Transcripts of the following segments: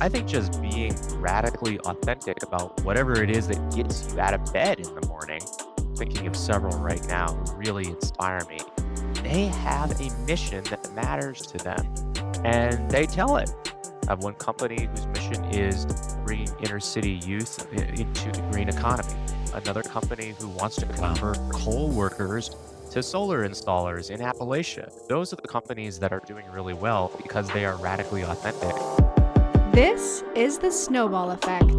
I think just being radically authentic about whatever it is that gets you out of bed in the morning, thinking of several right now who really inspire me. They have a mission that matters to them, and they tell it. I have one company whose mission is bringing inner city youth into the green economy. Another company who wants to Wow. convert coal workers to solar installers in Appalachia. Those are the companies that are doing really well because they are radically authentic. This is the Snowball Effect.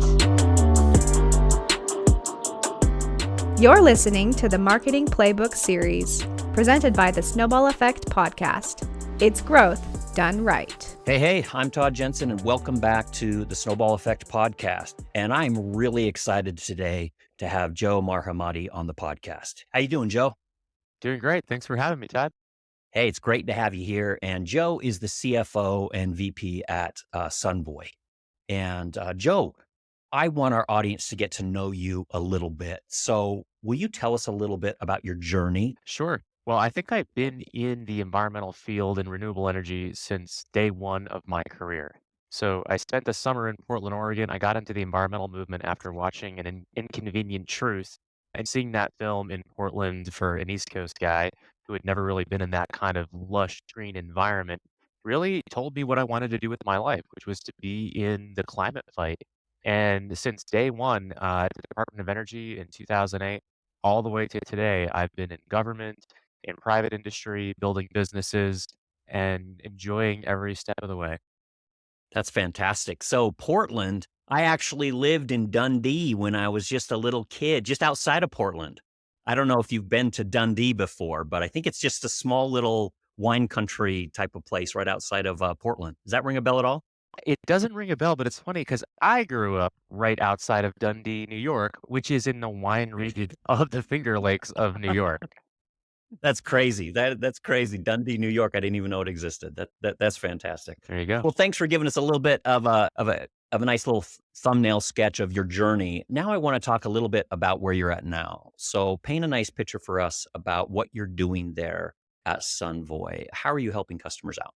You're listening to the Marketing Playbook series, presented by the Snowball Effect podcast. It's growth done right. Hey, I'm Todd Jensen, and welcome back to the Snowball Effect podcast. And I'm really excited today to have Joe Marhamati on the podcast. How you doing, Joe? Doing great. Thanks for having me, Todd. Hey, it's great to have you here. And Joe is the CFO and VP at Sunvoy. And Joe, I want our audience to get to know you a little bit. So will you tell us a little bit about your journey? Sure. Well, I think I've been in the environmental field and renewable energy since day one of my career. So I spent the summer in Portland, Oregon. I got into the environmental movement after watching Inconvenient Truth and seeing that film in Portland for an East Coast guy who had never really been in that kind of lush green environment really told me what I wanted to do with my life, which was to be in the climate fight. And since day one at the Department of Energy in 2008, all the way to today, I've been in government, in private industry, building businesses, and enjoying every step of the way. That's fantastic. So Portland, I actually lived in Dundee when I was just a little kid, just outside of Portland. I don't know if you've been to Dundee before, but I think it's just a small little wine country type of place right outside of Portland. Does that ring a bell at all? It doesn't ring a bell, but it's funny because I grew up right outside of Dundee, New York, which is in the wine region of the Finger Lakes of New York. That's crazy. That's crazy. Dundee, New York. I didn't even know it existed. That's fantastic. There you go. Well, thanks for giving us a little bit of a nice little thumbnail sketch of your journey. Now I want to talk a little bit about where you're at now. So paint a nice picture for us about what you're doing there at Sunvoy. How are you helping customers out?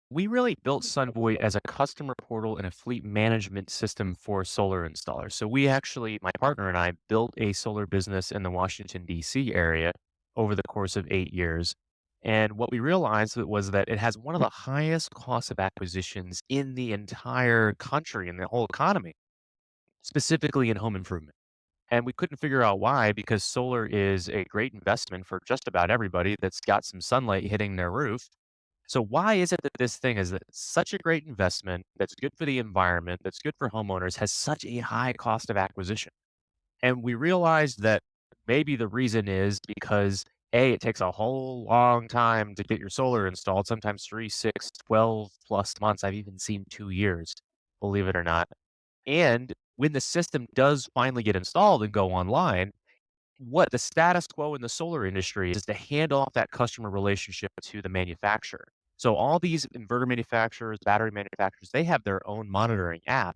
We really built Sunvoy as a customer portal and a fleet management system for solar installers. So we actually, my partner and I, built a solar business in the Washington, D.C. area over the course of 8 years. And what we realized was that it has one of the highest costs of acquisitions in the entire country, in the whole economy, specifically in home improvement. And we couldn't figure out why, because solar is a great investment for just about everybody that's got some sunlight hitting their roof. So why is it that this thing is such a great investment that's good for the environment, that's good for homeowners, has such a high cost of acquisition? And we realized that maybe the reason is because A, it takes a whole long time to get your solar installed, sometimes 3, 6, 12 plus months. I've even seen 2 years, believe it or not. And when the system does finally get installed and go online, what the status quo in the solar industry is to hand off that customer relationship to the manufacturer. So all these inverter manufacturers, battery manufacturers, they have their own monitoring app,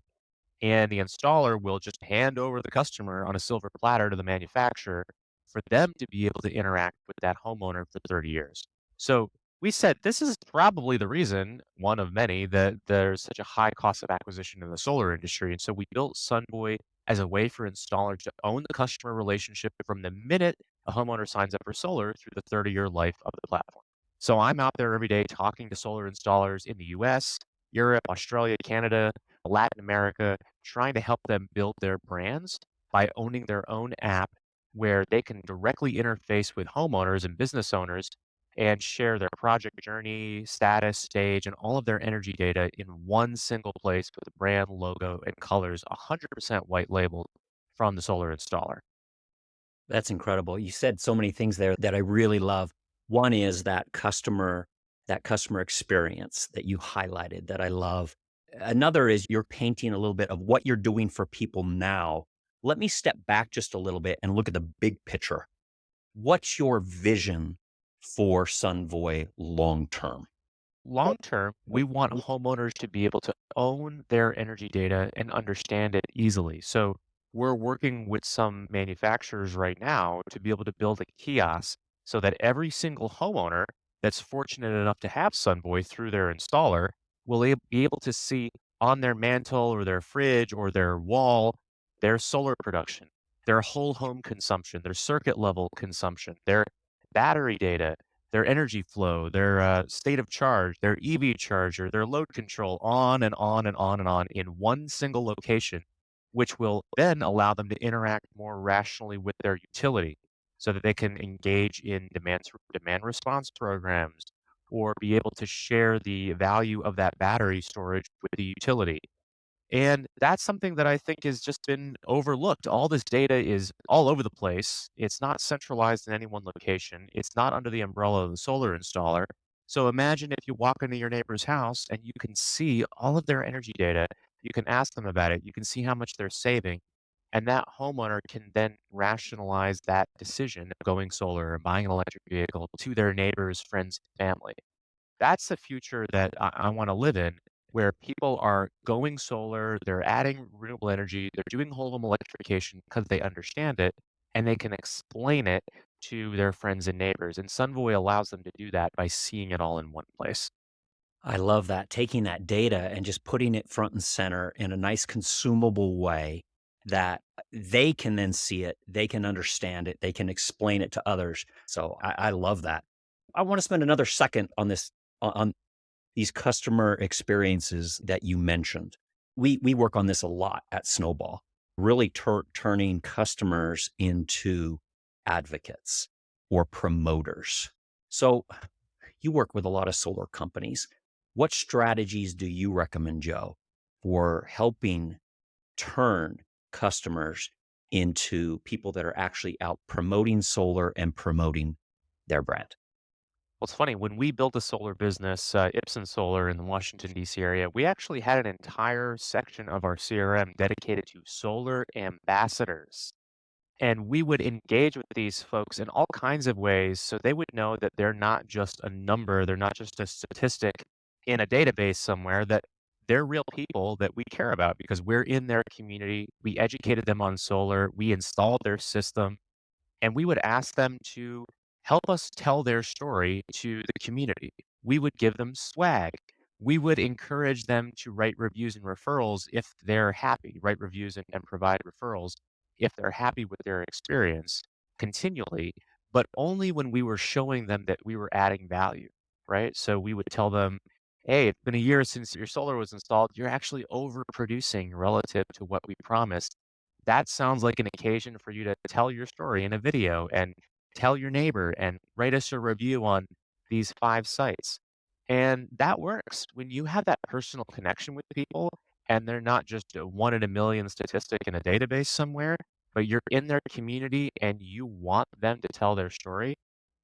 and the installer will just hand over the customer on a silver platter to the manufacturer for them to be able to interact with that homeowner for 30 years. So we said this is probably the reason, one of many, that there's such a high cost of acquisition in the solar industry. And so we built Sunboy as a way for installers to own the customer relationship from the minute a homeowner signs up for solar through the 30-year life of the platform. So I'm out there every day talking to solar installers in the US, Europe, Australia, Canada, Latin America, trying to help them build their brands by owning their own app where they can directly interface with homeowners and business owners and share their project journey, status, stage, and all of their energy data in one single place with a brand, logo, and colors 100% white labeled from the solar installer. That's incredible. You said so many things there that I really love. One is that customer experience that you highlighted that I love. Another is you're painting a little bit of what you're doing for people now. Let me step back just a little bit and look at the big picture. What's your vision for Sunvoy long term? Long term, we want homeowners to be able to own their energy data and understand it easily. So we're working with some manufacturers right now to be able to build a kiosk so that every single homeowner that's fortunate enough to have Sunvoy through their installer will be able to see on their mantle or their fridge or their wall their solar production, their whole home consumption, their circuit level consumption, their battery data, their energy flow, their state of charge, their EV charger, their load control, on and on and on and on in one single location, which will then allow them to interact more rationally with their utility so that they can engage in demand response programs or be able to share the value of that battery storage with the utility. And that's something that I think has just been overlooked. All this data is all over the place. It's not centralized in any one location. It's not under the umbrella of the solar installer. So imagine if you walk into your neighbor's house and you can see all of their energy data. You can ask them about it. You can see how much they're saving. And that homeowner can then rationalize that decision of going solar or buying an electric vehicle to their neighbors, friends, and family. That's the future that I wanna live in, where people are going solar, they're adding renewable energy, they're doing whole home electrification because they understand it, and they can explain it to their friends and neighbors, and Sunvoy allows them to do that by seeing it all in one place. I love that, taking that data and just putting it front and center in a nice consumable way that they can then see it, they can understand it, they can explain it to others. So I love that. I want to spend another second on this on these customer experiences that you mentioned. We work on this a lot at Snowball, really turning customers into advocates or promoters. So you work with a lot of solar companies. What strategies do you recommend, Joe, for helping turn customers into people that are actually out promoting solar and promoting their brand? Well, it's funny, when we built a solar business, Ipsen Solar in the Washington, D.C. area, we actually had an entire section of our CRM dedicated to solar ambassadors. And we would engage with these folks in all kinds of ways so they would know that they're not just a number, they're not just a statistic in a database somewhere, that they're real people that we care about because we're in their community. We educated them on solar, we installed their system, and we would ask them to help us tell their story to the community. We would give them swag. We would encourage them to write reviews and referrals if they're happy, write reviews and provide referrals if they're happy with their experience continually, but only when we were showing them that we were adding value, right? So we would tell them, hey, it's been a year since your solar was installed. You're actually overproducing relative to what we promised. That sounds like an occasion for you to tell your story in a video and tell your neighbor and write us a review on these 5 sites. And that works. When you have that personal connection with people and they're not just a 1 in a million statistic in a database somewhere, but you're in their community and you want them to tell their story,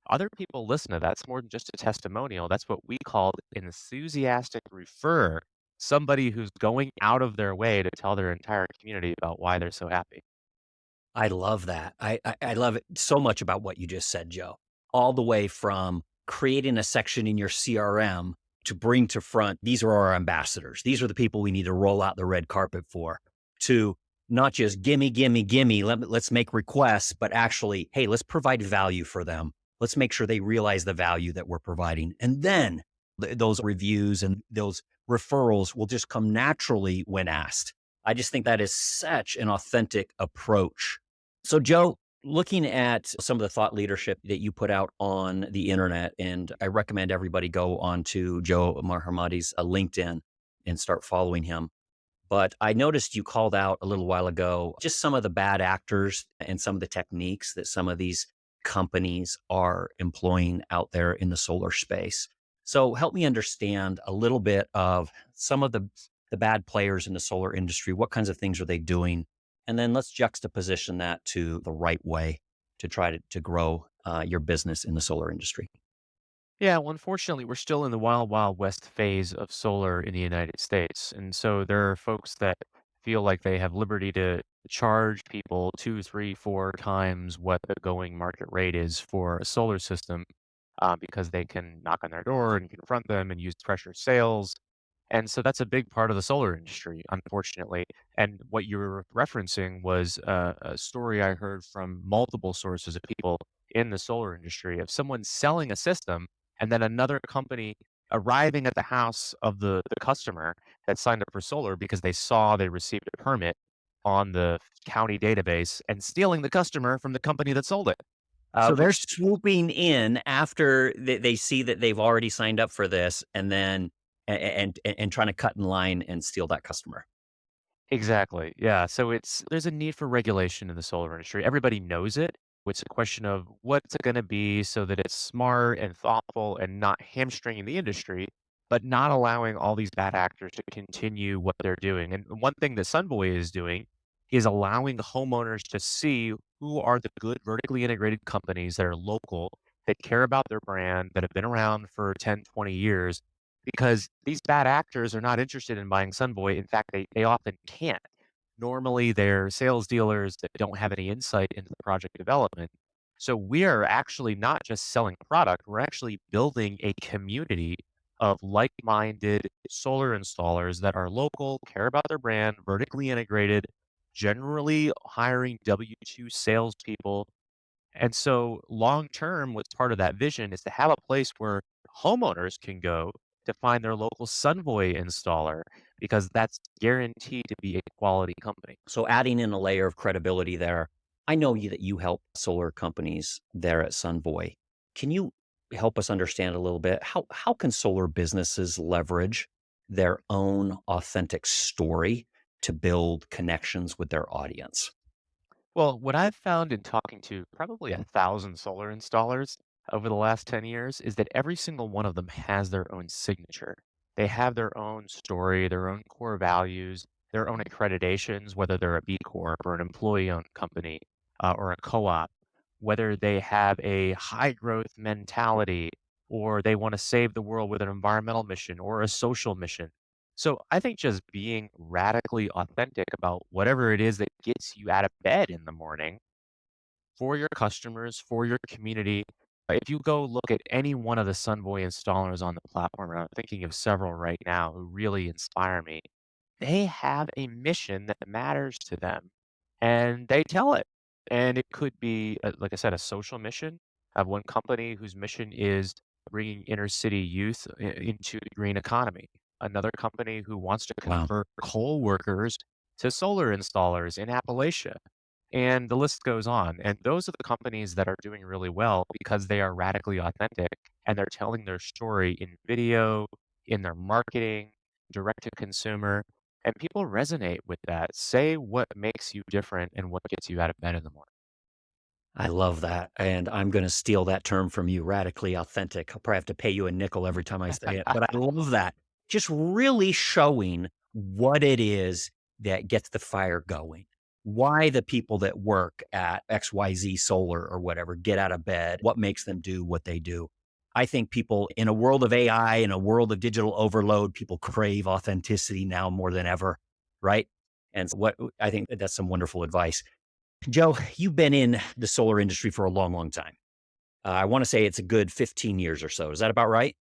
other people listen to that. That's more than just a testimonial. That's what we call enthusiastic refer, somebody who's going out of their way to tell their entire community about why they're so happy. I love that. I love it so much about what you just said, Joe. All the way from creating a section in your CRM to bring to front, these are our ambassadors. These are the people we need to roll out the red carpet for, to not just gimme, gimme, gimme, let's make requests, but actually, hey, let's provide value for them. Let's make sure they realize the value that we're providing. And then those reviews and those referrals will just come naturally when asked. I just think that is such an authentic approach. So, Joe, looking at some of the thought leadership that you put out on the internet, and I recommend everybody go on to Joe Marhamati's LinkedIn and start following him. But I noticed you called out a little while ago just some of the bad actors and some of the techniques that some of these companies are employing out there in the solar space. So help me understand a little bit of some of the bad players in the solar industry. What kinds of things are they doing? And then let's juxtaposition that to the right way to try to grow your business in the solar industry. Yeah, well, unfortunately, we're still in the wild, wild west phase of solar in the United States. And so there are folks that feel like they have liberty to charge people two, three, four times what the going market rate is for a solar system because they can knock on their door and confront them and use pressure sales. And so that's a big part of the solar industry, unfortunately. And what you were referencing was a story I heard from multiple sources of people in the solar industry of someone selling a system and then another company arriving at the house of the customer that signed up for solar because they saw they received a permit on the county database and stealing the customer from the company that sold it, So they're which swooping in after they see that they've already signed up for this, and then and trying to cut in line and steal that customer. exactly. Yeah. So there's a need for regulation in the solar industry. Everybody knows it. It's a question of what's it going to be so that it's smart and thoughtful and not hamstringing the industry, but not allowing all these bad actors to continue what they're doing. And one thing that Sunvoy is doing is allowing homeowners to see who are the good vertically integrated companies that are local, that care about their brand, that have been around for 10, 20 years, because these bad actors are not interested in buying Sunvoy. In fact, they often can't. Normally, they're sales dealers that don't have any insight into the project development. So we are actually not just selling product, we're actually building a community of like-minded solar installers that are local, care about their brand, vertically integrated, generally hiring W-2 salespeople. And so long term, what's part of that vision is to have a place where homeowners can go to find their local Sunvoy installer because that's guaranteed to be a quality company. So adding in a layer of credibility there. I know that you help solar companies there at Sunvoy. Can you help us understand a little bit how can solar businesses leverage their own authentic story to build connections with their audience? Well, what I've found in talking to probably 1,000 solar installers over the last 10 years is that every single one of them has their own signature. They have their own story, their own core values, their own accreditations, whether they're a B Corp or an employee owned company or a co op, whether they have a high growth mentality or they want to save the world with an environmental mission or a social mission. So I think just being radically authentic about whatever it is that gets you out of bed in the morning for your customers, for your community. If you go look at any one of the Sunvoy installers on the platform, and I'm thinking of several right now who really inspire me, they have a mission that matters to them and they tell it. And it could be, like I said, a social mission. I have one company whose mission is bringing inner city youth into the green economy. Another company who wants to Wow. convert coal workers to solar installers in Appalachia. And the list goes on. And those are the companies that are doing really well because they are radically authentic and they're telling their story in video, in their marketing, direct to consumer. And people resonate with that. Say what makes you different and what gets you out of bed in the morning. I love that, and I'm gonna steal that term from you, radically authentic. I'll probably have to pay you a nickel every time I say it, but I love that. Just really showing what it is that gets the fire going. Why the people that work at XYZ Solar or whatever get out of bed, what makes them do what they do. I think people in a world of AI, in a world of digital overload, people crave authenticity now more than ever, right? And what I think that's some wonderful advice. Joe, you've been in the solar industry for a long, long time. I want to say it's a good 15 years or so. Is that about right?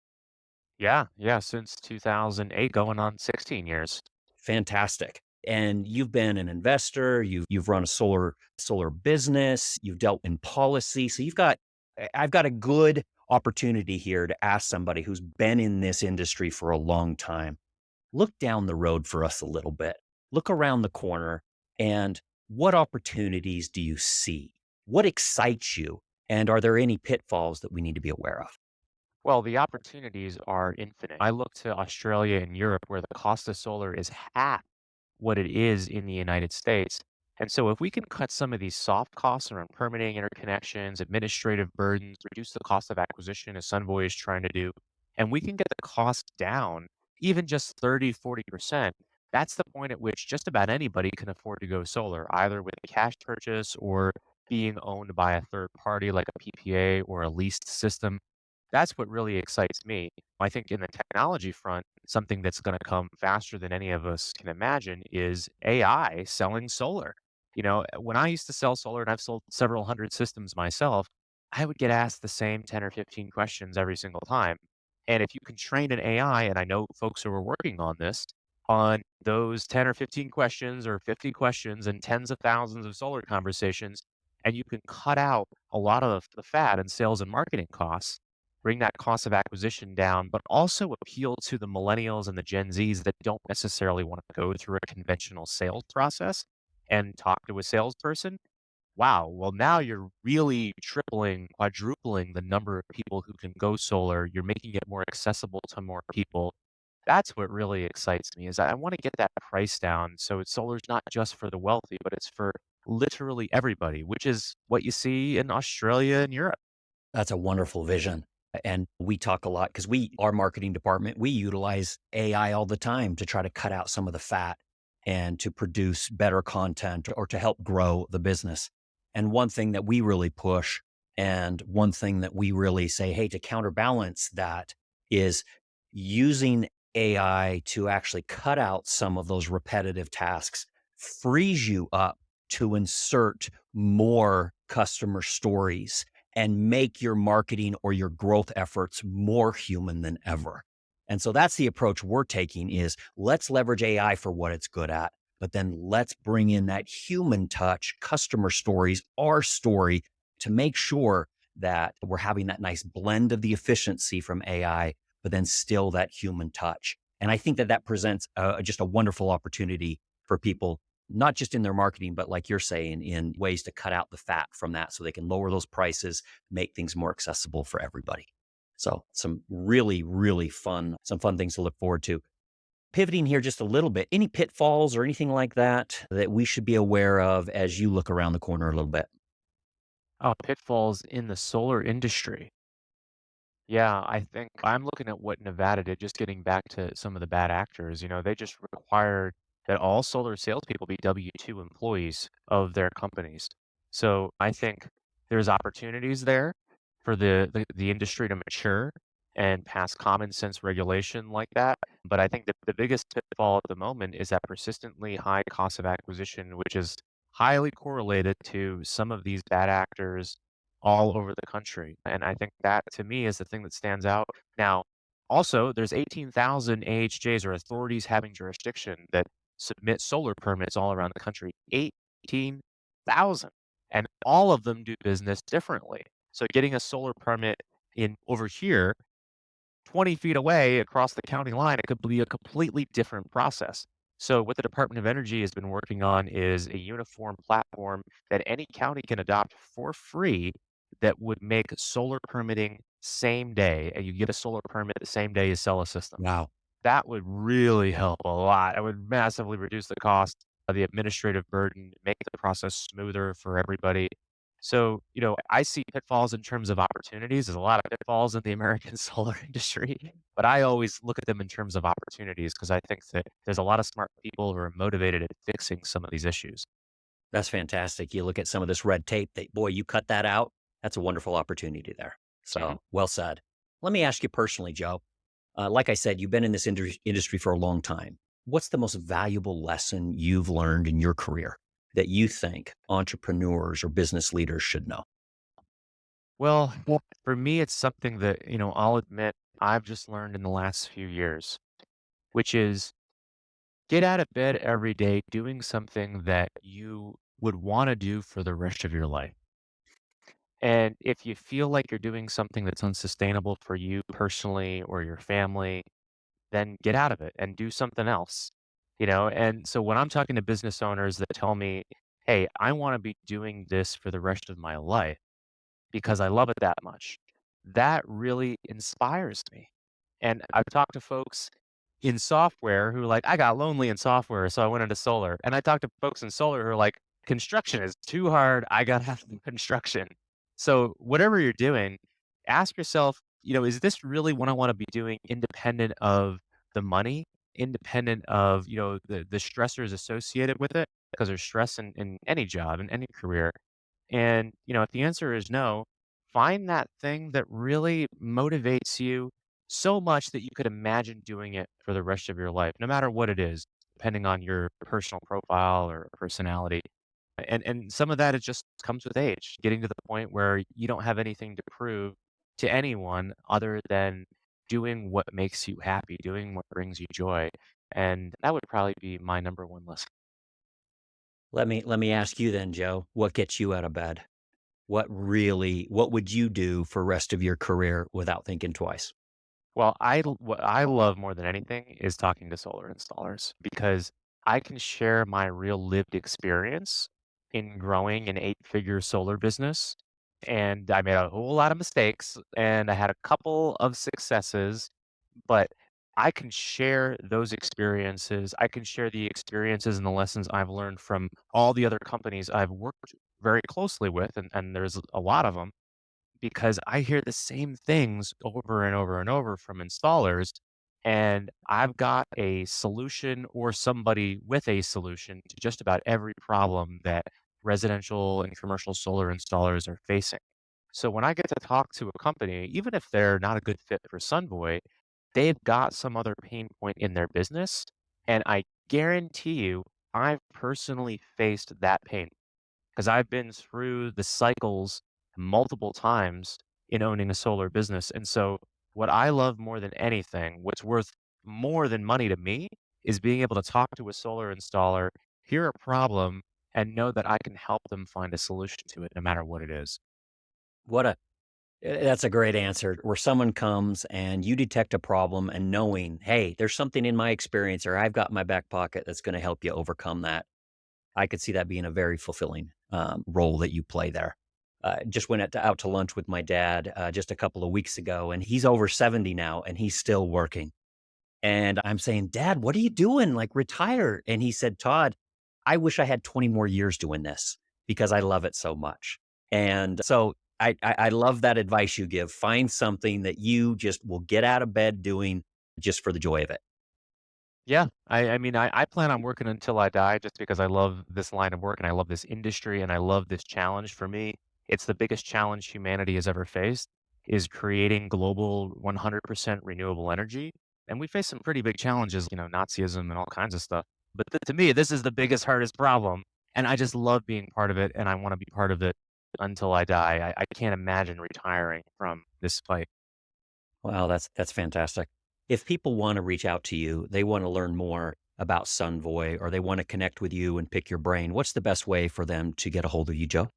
Yeah, yeah, since 2008, going on 16 years. Fantastic. And you've been an investor. You've run a solar business. You've dealt in policy. So I've got a good opportunity here to ask somebody who's been in this industry for a long time. Look down the road for us a little bit. Look around the corner, and what opportunities do you see? What excites you? And are there any pitfalls that we need to be aware of? Well, the opportunities are infinite. I look to Australia and Europe where the cost of solar is half what it is in the United States. And so if we can cut some of these soft costs around permitting, interconnections, administrative burdens, reduce the cost of acquisition as Sunvoy is trying to do, and we can get the cost down even just 30, 40%, that's the point at which just about anybody can afford to go solar, either with a cash purchase or being owned by a third party like a PPA or a leased system. That's what really excites me. I think in the technology front, something that's going to come faster than any of us can imagine is AI selling solar. When I used to sell solar and I've sold several hundred systems myself, I would get asked the same 10 or 15 questions every single time. And if you can train an AI, and I know folks who are working on this, on those 10 or 15 questions or 50 questions and tens of thousands of solar conversations, and you can cut out a lot of the fat and sales and marketing costs, bring that cost of acquisition down, but also appeal to the millennials and the Gen Zs that don't necessarily want to go through a conventional sales process and talk to a salesperson. Wow, well, now you're really tripling, quadrupling the number of people who can go solar. You're making it more accessible to more people. That's what really excites me is I want to get that price down so solar's not just for the wealthy, but it's for literally everybody, which is what you see in Australia and Europe. That's a wonderful vision. And we talk a lot because our marketing department, we utilize AI all the time to try to cut out some of the fat and to produce better content or to help grow the business. And one thing that we really push and one thing that we really say, hey, to counterbalance that is using AI to actually cut out some of those repetitive tasks, frees you up to insert more customer stories and make your marketing or your growth efforts more human than ever. And so that's the approach we're taking is let's leverage AI for what it's good at, but then let's bring in that human touch, customer stories, our story to make sure that we're having that nice blend of the efficiency from AI, but then still that human touch. And I think that that presents just a wonderful opportunity for people, not just in their marketing, but like you're saying, in ways to cut out the fat from that so they can lower those prices, make things more accessible for everybody. So some really, really some fun things to look forward to. Pivoting here just a little bit, any pitfalls or anything like that that we should be aware of as you look around the corner a little bit? Oh, pitfalls in the solar industry. Yeah, I think I'm looking at what Nevada did, just getting back to some of the bad actors. They just required that all solar salespeople be W-2 employees of their companies. So I think there's opportunities there for the industry to mature and pass common sense regulation like that. But I think the biggest pitfall at the moment is that persistently high cost of acquisition, which is highly correlated to some of these bad actors all over the country. And I think that to me is the thing that stands out. Now, also, there's 18,000 AHJs or authorities having jurisdiction that submit solar permits all around the country. 18,000. And all of them do business differently. So getting a solar permit in over here 20 feet away across the county line, it could be a completely different process. So, what the Department of Energy has been working on is a uniform platform that any county can adopt for free that would make solar permitting same day. And you get a solar permit the same day you sell a system. Wow. That would really help a lot. It would massively reduce the cost of the administrative burden, make the process smoother for everybody. So, I see pitfalls in terms of opportunities. There's a lot of pitfalls in the American solar industry, but I always look at them in terms of opportunities because I think that there's a lot of smart people who are motivated at fixing some of these issues. That's fantastic. You look at some of this red tape that, boy, you cut that out. That's a wonderful opportunity there. Mhm. So well said. Let me ask you personally, Joe. Like I said, you've been in this industry for a long time. What's the most valuable lesson you've learned in your career that you think entrepreneurs or business leaders should know? Well, for me, it's something that, I'll admit I've just learned in the last few years, which is get out of bed every day doing something that you would want to do for the rest of your life. And if you feel like you're doing something that's unsustainable for you personally or your family, then get out of it and do something else. And so when I'm talking to business owners that tell me, hey, I want to be doing this for the rest of my life because I love it that much, that really inspires me. And I've talked to folks in software who are like, I got lonely in software, so I went into solar. And I talked to folks in solar who are like, construction is too hard. I got to have construction. So whatever you're doing, ask yourself, is this really what I want to be doing independent of the money, independent of, the stressors associated with it? Because there's stress in any job, in any career. And, if the answer is no, find that thing that really motivates you so much that you could imagine doing it for the rest of your life, no matter what it is, depending on your personal profile or personality. And some of that it just comes with age, getting to the point where you don't have anything to prove to anyone other than doing what makes you happy, doing what brings you joy. And that would probably be my number one lesson. Let me ask you then, Joe, what gets you out of bed? What would you do for rest of your career without thinking twice? Well, what I love more than anything is talking to solar installers because I can share my real lived experience in growing an eight-figure solar business. And I made a whole lot of mistakes and I had a couple of successes, but I can share those experiences. I can share the experiences and the lessons I've learned from all the other companies I've worked very closely with, and there's a lot of them because I hear the same things over and over and over from installers. And I've got a solution or somebody with a solution to just about every problem that residential and commercial solar installers are facing. So when I get to talk to a company, even if they're not a good fit for Sunvoy, they've got some other pain point in their business. And I guarantee you, I've personally faced that pain because I've been through the cycles multiple times in owning a solar business. And so, what I love more than anything, what's worth more than money to me, is being able to talk to a solar installer, hear a problem, and know that I can help them find a solution to it, no matter what it is. What a That's a great answer. Where someone comes and you detect a problem and knowing, hey, there's something in my experience or I've got in my back pocket that's going to help you overcome that. I could see that being a very fulfilling role that you play there. Just went out to lunch with my dad just a couple of weeks ago, and he's over 70 now, and he's still working. And I'm saying, Dad, what are you doing? Like, retire. And he said, Todd, I wish I had 20 more years doing this because I love it so much. And so I love that advice you give. Find something that you just will get out of bed doing just for the joy of it. Yeah, I mean, I plan on working until I die just because I love this line of work and I love this industry and I love this challenge. For me, it's the biggest challenge humanity has ever faced is creating global 100% renewable energy. And we face some pretty big challenges, Nazism and all kinds of stuff. But to me, this is the biggest, hardest problem. And I just love being part of it and I want to be part of it until I die. I can't imagine retiring from this fight. Wow, that's fantastic. If people want to reach out to you, they want to learn more about Sunvoy or they want to connect with you and pick your brain, what's the best way for them to get a hold of you, Joe?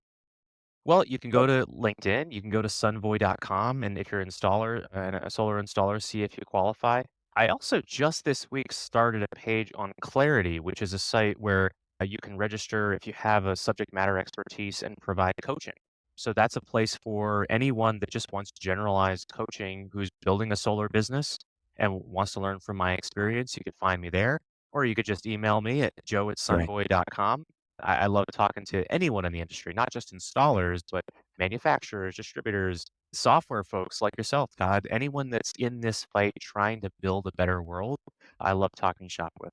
Well, you can go to LinkedIn, you can go to sunvoy.com, and if you're an installer and a solar installer, see if you qualify. I also just this week started a page on Clarity, which is a site where you can register if you have a subject matter expertise and provide coaching. So that's a place for anyone that just wants generalized coaching who's building a solar business and wants to learn from my experience. You could find me there, or you could just email me at Right. joe@sunvoy.com. I love talking to anyone in the industry, not just installers, but manufacturers, distributors, software folks like yourself, Todd. Anyone that's in this fight trying to build a better world, I love talking shop with.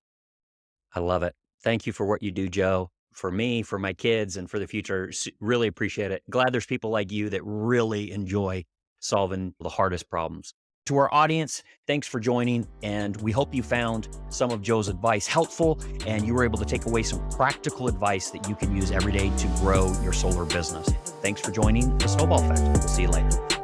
I love it. Thank you for what you do, Joe. For me, for my kids, and for the future, really appreciate it. Glad there's people like you that really enjoy solving the hardest problems. To our audience, thanks for joining, and we hope you found some of Joe's advice helpful and you were able to take away some practical advice that you can use every day to grow your solar business. Thanks for joining the Snowball Effect. We'll see you later.